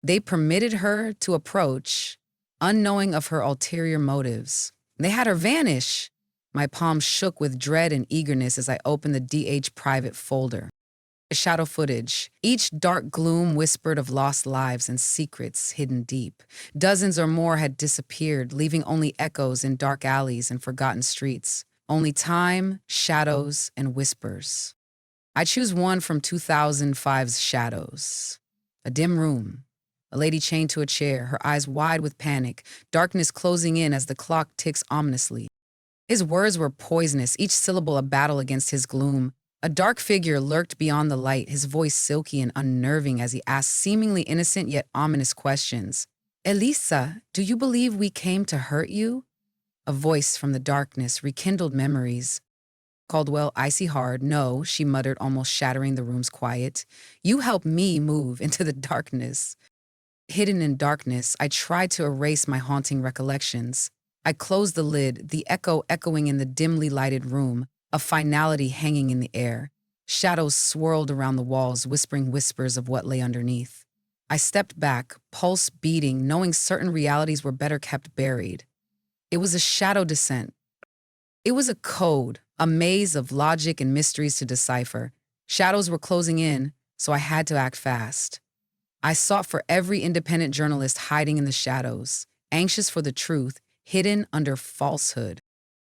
They permitted her to approach, unknowing of her ulterior motives. They had her vanish. My palms shook with dread and eagerness as I opened the DH private folder. Shadow footage. Each dark gloom whispered of lost lives and secrets hidden deep. Dozens or more had disappeared, leaving only echoes in dark alleys and forgotten streets. Only time, shadows, and whispers. I choose one from 2005's Shadows. A dim room. A lady chained to a chair, her eyes wide with panic, darkness closing in as the clock ticks ominously. His words were poisonous, each syllable a battle against his gloom. A dark figure lurked beyond the light, his voice silky and unnerving as he asked seemingly innocent yet ominous questions. Alisa, do you believe we came to hurt you? A voice from the darkness rekindled memories. Caldwell, icy hard. No, she muttered, almost shattering the room's quiet. You helped me move into the darkness. Hidden in darkness, I tried to erase my haunting recollections. I closed the lid, the echo echoing in the dimly lighted room, a finality hanging in the air. Shadows swirled around the walls, whispering whispers of what lay underneath. I stepped back, pulse beating, knowing certain realities were better kept buried. It was a shadow descent. It was a code, a maze of logic and mysteries to decipher. Shadows were closing in, so I had to act fast. I sought for every independent journalist hiding in the shadows, anxious for the truth, hidden under falsehood.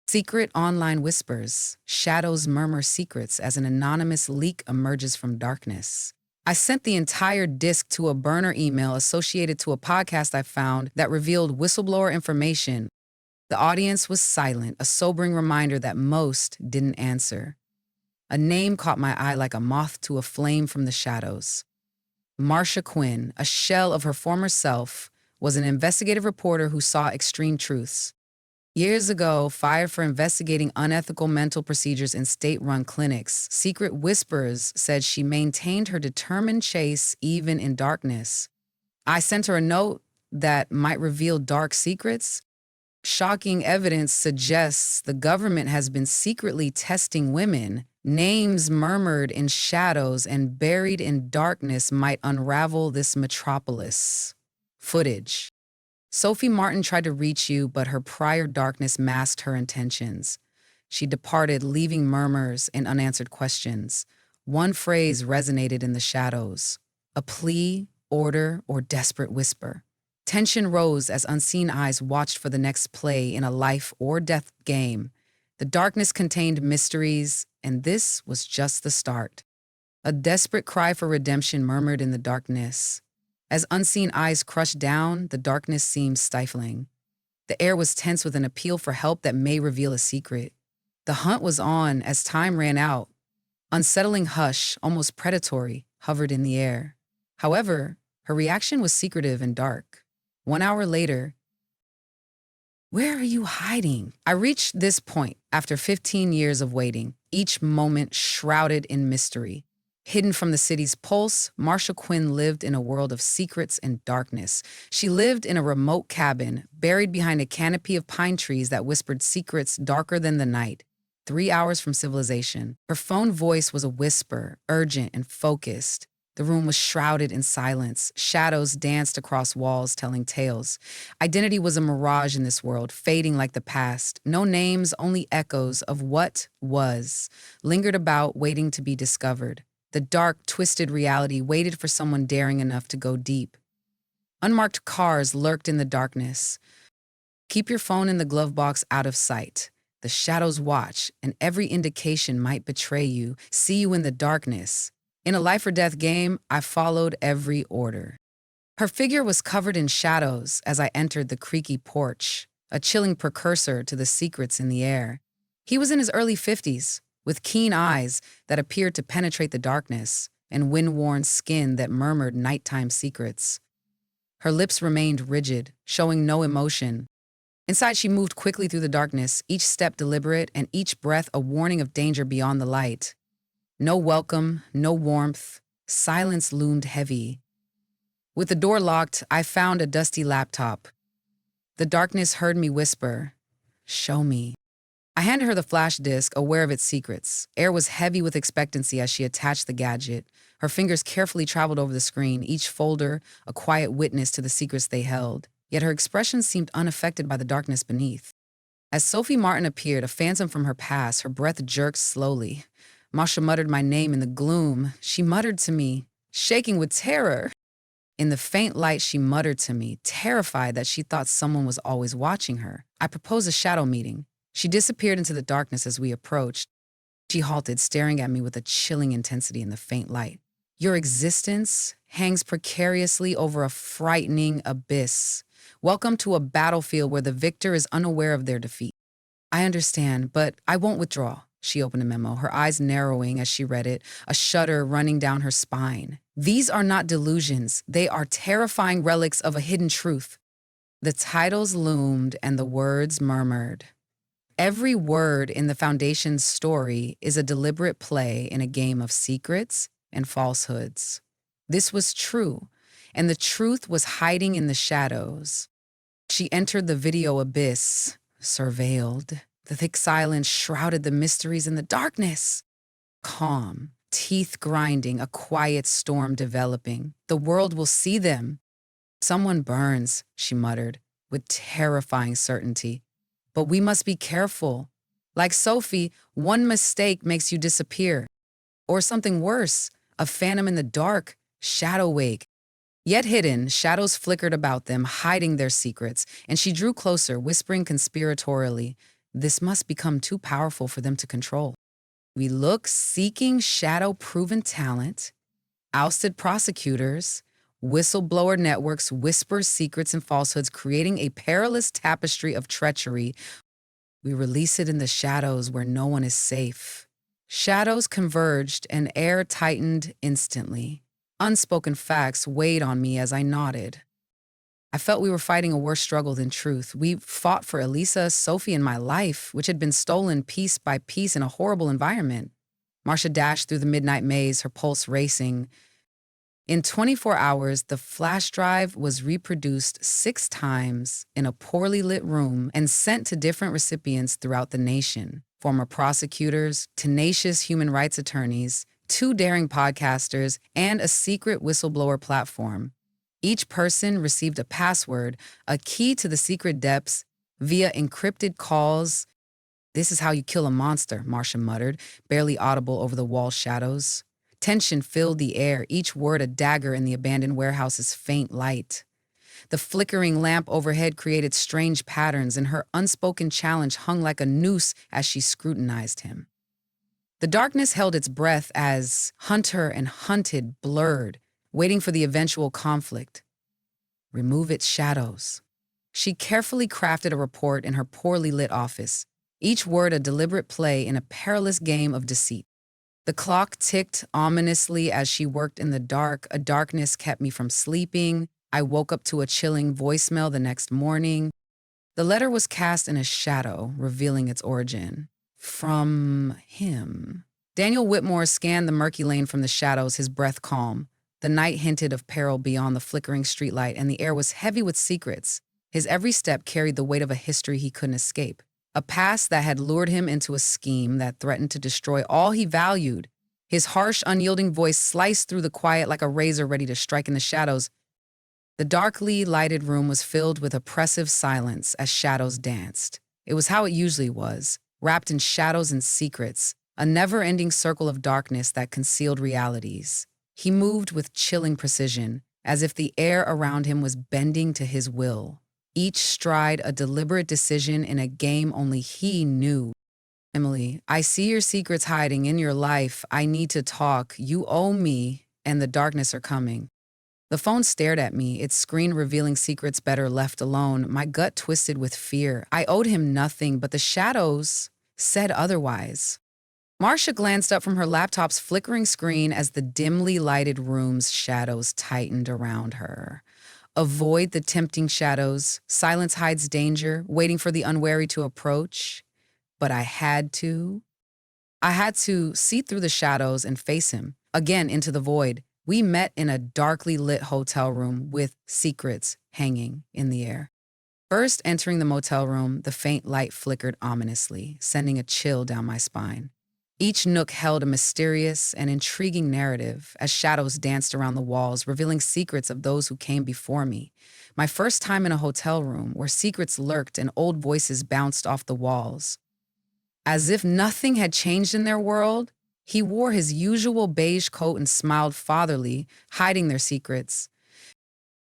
Secret online whispers, shadows murmur secrets as an anonymous leak emerges from darkness. I sent the entire disk to a burner email associated to a podcast I found that revealed whistleblower information. The audience was silent, a sobering reminder that most didn't answer. A name caught my eye like a moth to a flame from the shadows. Marcia Quinn, a shell of her former self, was an investigative reporter who saw extreme truths. Years ago, fired for investigating unethical mental procedures in state-run clinics, Secret Whispers said she maintained her determined chase even in darkness. I sent her a note that might reveal dark secrets. Shocking evidence suggests the government has been secretly testing women. Names murmured in shadows and buried in darkness might unravel this metropolis. Footage. Sophie Martin tried to reach you, but her prior darkness masked her intentions. She departed, leaving murmurs and unanswered questions. One phrase resonated in the shadows: a plea, order, or desperate whisper. Tension rose as unseen eyes watched for the next play in a life or death game. The darkness contained mysteries, and this was just the start. A desperate cry for redemption murmured in the darkness. As unseen eyes crushed down, the darkness seemed stifling. The air was tense with an appeal for help that may reveal a secret. The hunt was on as time ran out. Unsettling hush, almost predatory, hovered in the air. However, her reaction was secretive and dark. 1 hour later, "Where are you hiding?" I reached this point after 15 years of waiting, each moment shrouded in mystery. Hidden from the city's pulse, Marcia Quinn lived in a world of secrets and darkness. She lived in a remote cabin, buried behind a canopy of pine trees that whispered secrets darker than the night. 3 hours from civilization. Her phone voice was a whisper, urgent and focused. The room was shrouded in silence. Shadows danced across walls, telling tales. Identity was a mirage in this world, fading like the past. No names, only echoes of what was, lingered about, waiting to be discovered. The dark, twisted reality waited for someone daring enough to go deep. Unmarked cars lurked in the darkness. Keep your phone in the glove box out of sight. The shadows watch, and every indication might betray you, see you in the darkness. In a life or death game, I followed every order. Her figure was covered in shadows as I entered the creaky porch, a chilling precursor to the secrets in the air. He was in his early 50s, with keen eyes that appeared to penetrate the darkness and wind-worn skin that murmured nighttime secrets. Her lips remained rigid, showing no emotion. Inside, she moved quickly through the darkness, each step deliberate and each breath a warning of danger beyond the light. No welcome, no warmth. Silence loomed heavy. With the door locked, I found a dusty laptop. The darkness heard me whisper, "Show me." I handed her the flash disk, aware of its secrets. Air was heavy with expectancy as she attached the gadget. Her fingers carefully traveled over the screen, each folder a quiet witness to the secrets they held. Yet her expression seemed unaffected by the darkness beneath. As Sophie Martin appeared, a phantom from her past, her breath jerked slowly. Masha muttered my name in the gloom. She muttered to me, shaking with terror. In the faint light, she muttered to me, terrified that she thought someone was always watching her. I proposed a shadow meeting. She disappeared into the darkness as we approached. She halted, staring at me with a chilling intensity in the faint light. "Your existence hangs precariously over a frightening abyss. Welcome to a battlefield where the victor is unaware of their defeat." "I understand, but I won't withdraw." She opened a memo, her eyes narrowing as she read it, a shudder running down her spine. "These are not delusions. They are terrifying relics of a hidden truth." The titles loomed and the words murmured. Every word in the Foundation's story is a deliberate play in a game of secrets and falsehoods. This was true, and the truth was hiding in the shadows. She entered the video abyss, surveilled. The thick silence shrouded the mysteries in the darkness. Calm, teeth grinding, a quiet storm developing. "The world will see them." "Someone burns," she muttered, with terrifying certainty. "But we must be careful. Like Sophie, one mistake makes you disappear. Or something worse, a phantom in the dark, shadow wake. Yet hidden, shadows flickered about them, hiding their secrets, and she drew closer, whispering conspiratorially, "This must become too powerful for them to control." We look, seeking shadow-proven talent, ousted prosecutors, whistleblower networks, whisper secrets and falsehoods, creating a perilous tapestry of treachery. We release it in the shadows where no one is safe. Shadows converged and air tightened instantly. Unspoken facts weighed on me as I nodded. I felt we were fighting a worse struggle than truth. We fought for Alisa, Sophie, and my life, which had been stolen piece by piece in a horrible environment. Marcia dashed through the midnight maze, her pulse racing. In 24 hours, the flash drive was reproduced 6 times in a poorly lit room and sent to different recipients throughout the nation. Former prosecutors, tenacious human rights attorneys, 2 daring podcasters, and a secret whistleblower platform. Each person received a password, a key to the secret depths, via encrypted calls. "This is how you kill a monster," Marcia muttered, barely audible over the wall shadows. Tension filled the air, each word a dagger in the abandoned warehouse's faint light. The flickering lamp overhead created strange patterns, and her unspoken challenge hung like a noose as she scrutinized him. The darkness held its breath as hunter and hunted blurred, waiting for the eventual conflict. Remove its shadows. She carefully crafted a report in her poorly lit office, each word a deliberate play in a perilous game of deceit. The clock ticked ominously as she worked in the dark. A darkness kept me from sleeping. I woke up to a chilling voicemail the next morning. The letter was cast in a shadow, revealing its origin. From him. Daniel Whitmore scanned the murky lane from the shadows, his breath calm. The night hinted of peril beyond the flickering streetlight, and the air was heavy with secrets. His every step carried the weight of a history he couldn't escape. A past that had lured him into a scheme that threatened to destroy all he valued. His harsh, unyielding voice sliced through the quiet like a razor ready to strike in the shadows. The darkly lighted room was filled with oppressive silence as shadows danced. It was how it usually was, wrapped in shadows and secrets, a never-ending circle of darkness that concealed realities. He moved with chilling precision, as if the air around him was bending to his will. Each stride a deliberate decision in a game only he knew. "Emily, I see your secrets hiding in your life. I need to talk. You owe me, and the darkness are coming." The phone stared at me, its screen revealing secrets better left alone. My gut twisted with fear. I owed him nothing, but the shadows said otherwise. Marcia glanced up from her laptop's flickering screen as the dimly lighted room's shadows tightened around her. Avoid the tempting shadows. Silence hides danger, waiting for the unwary to approach. But I had to. I had to see through the shadows and face him, again into the void. We met in a darkly lit hotel room with secrets hanging in the air. First entering the motel room, the faint light flickered ominously, sending a chill down my spine. Each nook held a mysterious and intriguing narrative as shadows danced around the walls, revealing secrets of those who came before me. My first time in a hotel room where secrets lurked and old voices bounced off the walls. As if nothing had changed in their world, he wore his usual beige coat and smiled fatherly, hiding their secrets.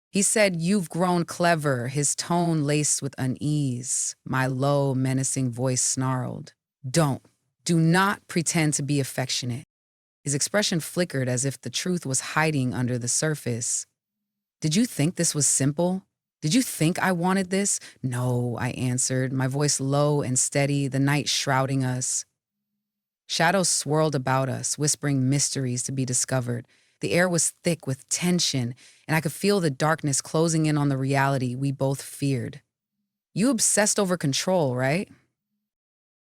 He said, "You've grown clever," his tone laced with unease. My low, menacing voice snarled, Do not pretend to be affectionate." His expression flickered as if the truth was hiding under the surface. "Did you think this was simple? Did you think I wanted this?" "No," I answered, my voice low and steady, the night shrouding us. Shadows swirled about us, whispering mysteries to be discovered. The air was thick with tension, and I could feel the darkness closing in on the reality we both feared. "You obsessed over control, right?"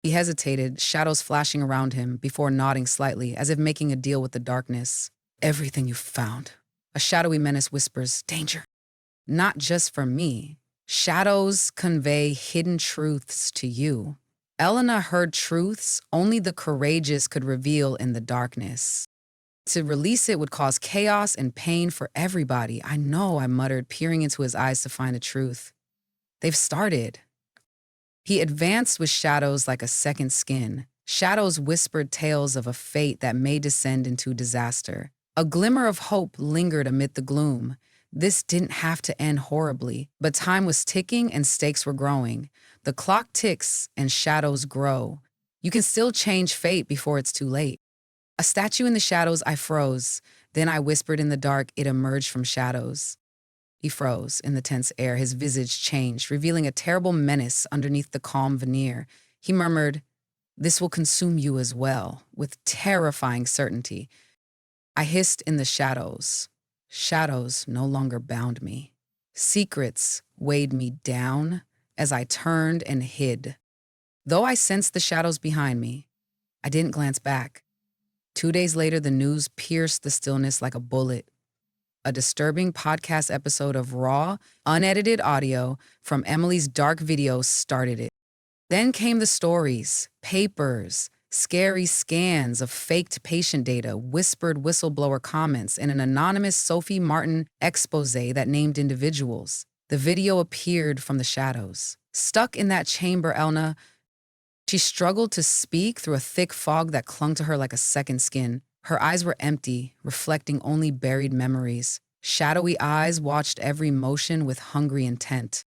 He hesitated, shadows flashing around him, before nodding slightly, as if making a deal with the darkness. "Everything you've found." A shadowy menace whispers, "Danger." Not just for me. Shadows convey hidden truths to you. Elena heard truths only the courageous could reveal in the darkness. To release it would cause chaos and pain for everybody. "I know," I muttered, peering into his eyes to find the truth. "They've started." He advanced with shadows like a second skin. Shadows whispered tales of a fate that may descend into disaster. A glimmer of hope lingered amid the gloom. This didn't have to end horribly, but time was ticking and stakes were growing. The clock ticks and shadows grow. You can still change fate before it's too late. A statue in the shadows, I froze. Then I whispered in the dark, it emerged from shadows. He froze in the tense air, his visage changed, revealing a terrible menace underneath the calm veneer. He murmured, "This will consume you as well," with terrifying certainty. I hissed in the shadows. Shadows no longer bound me. Secrets weighed me down as I turned and hid. Though I sensed the shadows behind me, I didn't glance back. 2 days later, the news pierced the stillness like a bullet. A disturbing podcast episode of raw, unedited audio from Emily's dark video started it. Then came the stories, papers, scary scans of faked patient data, whispered whistleblower comments, and an anonymous Sophie Martin expose that named individuals. The video appeared from the shadows. Stuck in that chamber, Elna, she struggled to speak through a thick fog that clung to her like a second skin. Her eyes were empty, reflecting only buried memories. Shadowy eyes watched every motion with hungry intent.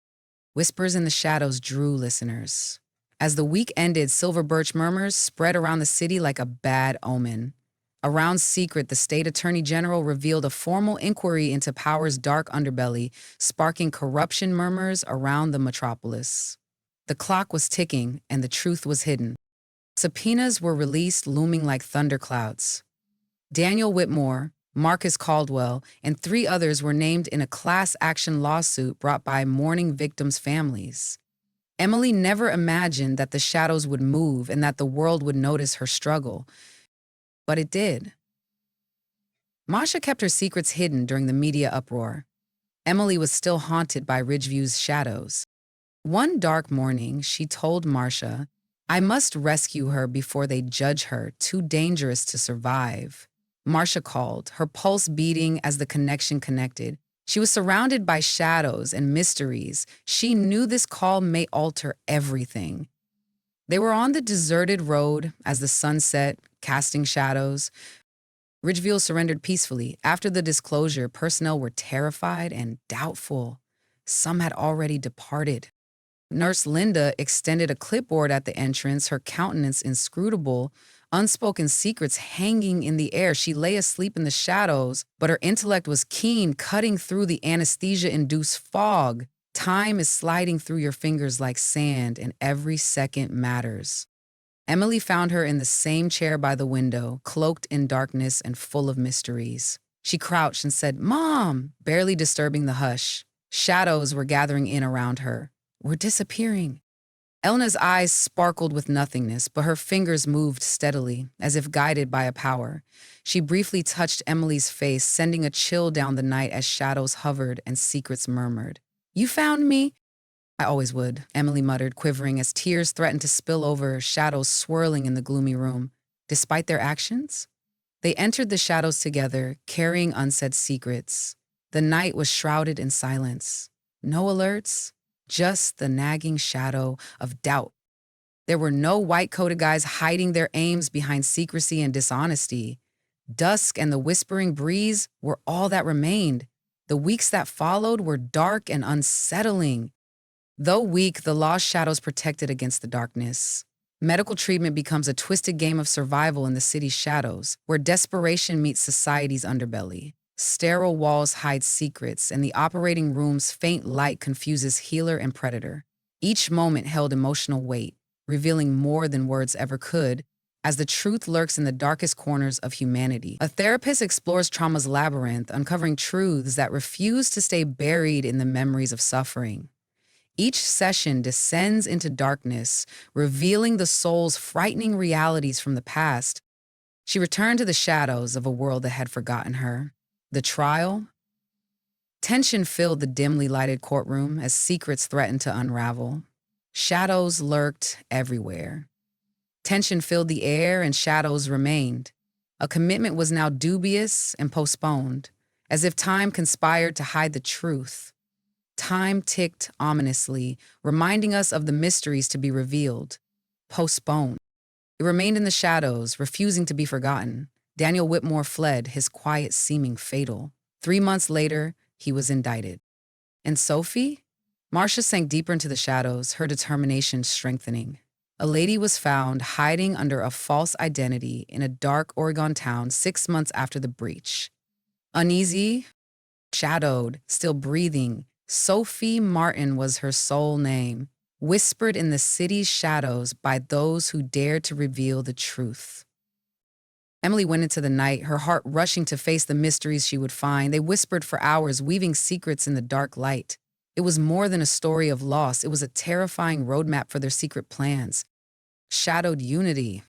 Whispers in the shadows drew listeners. As the week ended, silver birch murmurs spread around the city like a bad omen. Around Secret, the state attorney general revealed a formal inquiry into power's dark underbelly, sparking corruption murmurs around the metropolis. The clock was ticking, and the truth was hidden. Subpoenas were released, looming like thunderclouds. Daniel Whitmore, Marcus Caldwell, and 3 others were named in a class action lawsuit brought by mourning victims' families. Emily never imagined that the shadows would move and that the world would notice her struggle. But it did. Masha kept her secrets hidden during the media uproar. Emily was still haunted by Ridgeview's shadows. One dark morning, she told Marcia, "I must rescue her before they judge her, too dangerous to survive." Marcia called, her pulse beating as the connection connected. She was surrounded by shadows and mysteries. She knew this call may alter everything. They were on the deserted road as the sun set, casting shadows. Ridgeville surrendered peacefully. After the disclosure, personnel were terrified and doubtful. Some had already departed. Nurse Linda extended a clipboard at the entrance, her countenance inscrutable, unspoken secrets hanging in the air. She lay asleep in the shadows, but her intellect was keen, cutting through the anesthesia-induced fog. Time is sliding through your fingers like sand, and every second matters. Emily found her in the same chair by the window, cloaked in darkness and full of mysteries. She crouched and said, "Mom," barely disturbing the hush. Shadows were gathering in around her. "We're disappearing." Elna's eyes sparkled with nothingness, but her fingers moved steadily, as if guided by a power. She briefly touched Emily's face, sending a chill down the night as shadows hovered and secrets murmured. "You found me?" "I always would," Emily muttered, quivering as tears threatened to spill over, shadows swirling in the gloomy room. Despite their actions? They entered the shadows together, carrying unsaid secrets. The night was shrouded in silence. No alerts, just the nagging shadow of doubt. There were no white-coated guys hiding their aims behind secrecy and dishonesty. Dusk and the whispering breeze were all that remained. The weeks that followed were dark and unsettling. Though weak, the lost shadows protected against the darkness. Medical treatment becomes a twisted game of survival in the city's shadows, where desperation meets society's underbelly. Sterile walls hide secrets, and the operating room's faint light confuses healer and predator. Each moment held emotional weight, revealing more than words ever could, as the truth lurks in the darkest corners of humanity. A therapist explores trauma's labyrinth, uncovering truths that refuse to stay buried in the memories of suffering. Each session descends into darkness, revealing the soul's frightening realities from the past. She returned to the shadows of a world that had forgotten her. The trial? Tension filled the dimly lighted courtroom as secrets threatened to unravel. Shadows lurked everywhere. Tension filled the air and shadows remained. A commitment was now dubious and postponed, as if time conspired to hide the truth. Time ticked ominously, reminding us of the mysteries to be revealed. Postponed. It remained in the shadows, refusing to be forgotten. Daniel Whitmore fled, his quiet seeming fatal. 3 months later, he was indicted. And Sophie? Marcia sank deeper into the shadows, her determination strengthening. A lady was found hiding under a false identity in a dark Oregon town 6 months after the breach. Uneasy, shadowed, still breathing, Sophie Martin was her sole name, whispered in the city's shadows by those who dared to reveal the truth. Emily went into the night, her heart rushing to face the mysteries she would find. They whispered for hours, weaving secrets in the dark light. It was more than a story of loss. It was a terrifying roadmap for their secret plans. Shadowed unity.